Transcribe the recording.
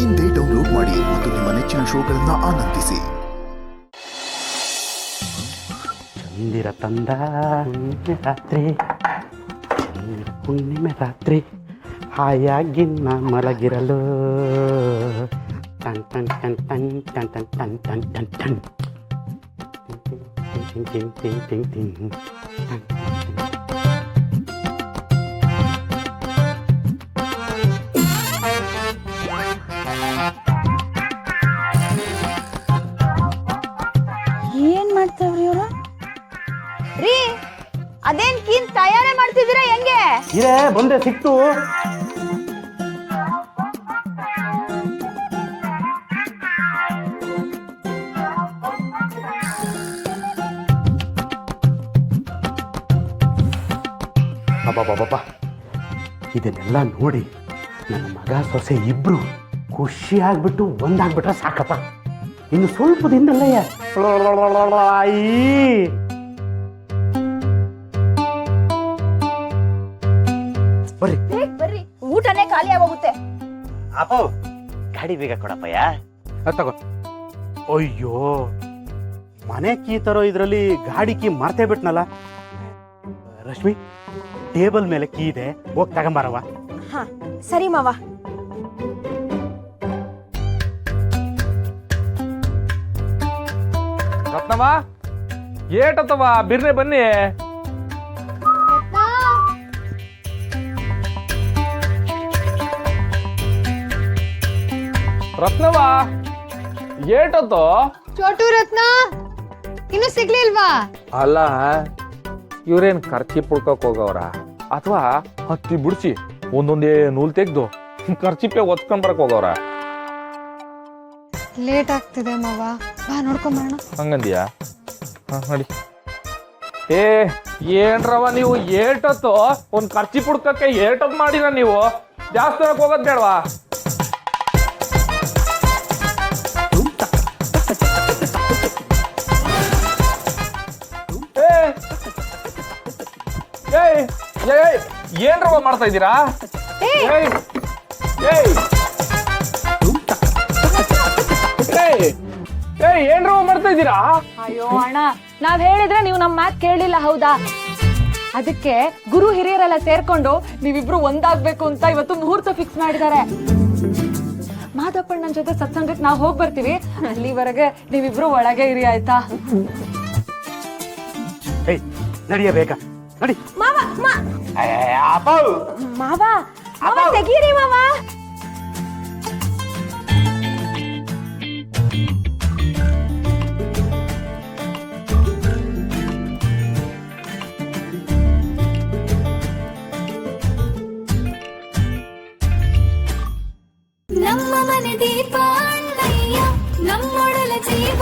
ಇಂದೇ ಡೌನ್ಲೋಡ್ ಮಾಡಿ ಮತ್ತು ನಿಮ್ಮ ನೆಚ್ಚಿನ ಶೋಗಳನ್ನು ಆನಂದಿಸಿ. ಚಂದಿರ ತಂದ ರಾತ್ರಿ, ಚಂದಿರ ಹುಣ್ಣಿಮೆ ರಾತ್ರಿ, ಹಾಯಾಗಿ ನಾ ಮಲಗಿರಲು. ಟನ್ ಟನ್ ಟನ್ ಟನ್ ಟನ್ ಟನ್ ಟನ್ ಟನ್ ಟನ್ ಟನ್ ಟಿಂಗ್ ಟಿಂಗ್ ಟಿಂಗ್ ಟಿಂಗ್ ಟಿಂಗ್ ಟಿಂಗ್. ಏನ್ ಮಾಡ್ತಾವ್ರಿ ಇವ್ರು? ರೀ ಅದೇನ್ ಕೀನ್ ತಯಾರೇ ಮಾಡ್ತಿದ್ದೀರಾ ಹೆಂಗೆ? ಇರೇ ಬಂದೆ ಸಿಕ್ತು. ಅಬ್ಬಬ್ಬಬ್ಬ, ಇದನ್ನೆಲ್ಲ ನೋಡಿ ನನ್ನ ಮಗ ಸೊಸೆ ಇಬ್ರು ಖುಷಿ ಆಗ್ಬಿಟ್ಟು ಒಂದಾಗ್ಬಿಟ್ರೆ ಸಾಕಪ್ಪ. ಇನ್ನು ಸ್ವಲ್ಪ ದಿನದಲ್ಲಯ್ಯ ಬರ್ರಿ ಬರ್ರಿ, ಊಟನೇ ಖಾಲಿ ಆಗೋಗುತ್ತೆ. ಅಪ್ಪ ಗಾಡಿ ಬೇಗ ಕೊಡಪ್ಪಯ್ಯ. ತಗೋ. ಅಯ್ಯೋ, ಮನೆ ಕೀ ತರೋ ಇದ್ರಲ್ಲಿ ಗಾಡಿ ಕೀ ಮರ್ತೇ ಬಿಟ್ನಲ್ಲ. ರಶ್ಮಿ, ಟೇಬಲ್ ಮೇಲೆ ಕೀ ಇದೆ, ಹೋಗಿ ತಗೊಂಬಾರವ. ಹಾ ಸರಿ ಮಾವ. ರತ್ನವ ಏಟತ್ತವ ಬಿರ್ನೆ ಬನ್ನಿ. ರತ್ನವ ಏಟತ್ತು? ಚೋಟು ರತ್ನ ಇನ್ನು ಸಿಗ್ಲಿಲ್ವಾ? ಅಲ್ಲ, ಇವ್ರೇನ್ ಖರ್ಚಿ ಪುಡ್ಕಕ್ ಹೋಗವ್ರ ಅಥವಾ ಹತ್ತಿ ಬಿಡ್ಸಿ ಒಂದೊಂದೇ ನೂಲ್ ತೆಗ್ದು ಖರ್ಚಿಪೆ ಒತ್ಕೊಂಡ್ ಬರಕ್ ಹೋಗವ್ರ? ಲೇಟ್ ಆಗ್ತಿದೆ ಮಾವ, ಬಾ ನೋಡ್ಕೊಂಬರೋಣ. ಹಂಗಂದ್ಯಾ? ನೋಡಿ. ಏನ್ರವ ನೀವು ಏಟತ್ತು ಒಂದ್ ಖರ್ಚಿ ಪುಡ್ಕಕ್ಕೆ ಏಟತ್ ಮಾಡಿರ ನೀವು? ಜಾಸ್ತಿ ಹೋಗೋದ್ ಬೇಡವಾ? ಏನ್ರವ ಮಾಡ್ತಾ ಇದ್ದೀರಾ? ಏನ್ರವ ಮಾಡ್ತಾ ಇದ್ದೀರಾ? ಅಯ್ಯೋ ಅಣ್ಣ, ನಾವ್ ಹೇಳಿದ್ರೆ ನೀವು ನಮ್ ಮಾತ್ ಕೇಳಲಿಲ್ಲ, ಹೌದಾ? ಅದಕ್ಕೆ ಗುರು ಹಿರಿಯರೆಲ್ಲ ಸೇರ್ಕೊಂಡು ನೀವಿಬ್ರು ಒಂದಾಗ್ಬೇಕು ಅಂತ ಇವತ್ತು ಮುಹೂರ್ತ ಫಿಕ್ಸ್ ಮಾಡಿದ್ದಾರೆ. ಮಾದಪ್ಪಣ್ಣನ ಜೊತೆ ಸತ್ಸಂಗಕ್ಕೆ ನಾವ್ ಹೋಗ್ ಬರ್ತೀವಿ, ಅಲ್ಲಿವರೆಗೆ ನೀವಿಬ್ರು ಒಳಗೆ ಇರಿ, ಆಯ್ತಾ? ನಡಿಯಬೇಕಾ? ನಡಿ. ಮಾವ ಮಾವ ಮಾವ ತೆಗೀರಿ ಮಾವ. ನಮ್ಮ ಮನೆ ದೀಪ ಅಣ್ಣಯ್ಯ, ನಮ್ಮೊಡಲ ಜೀವ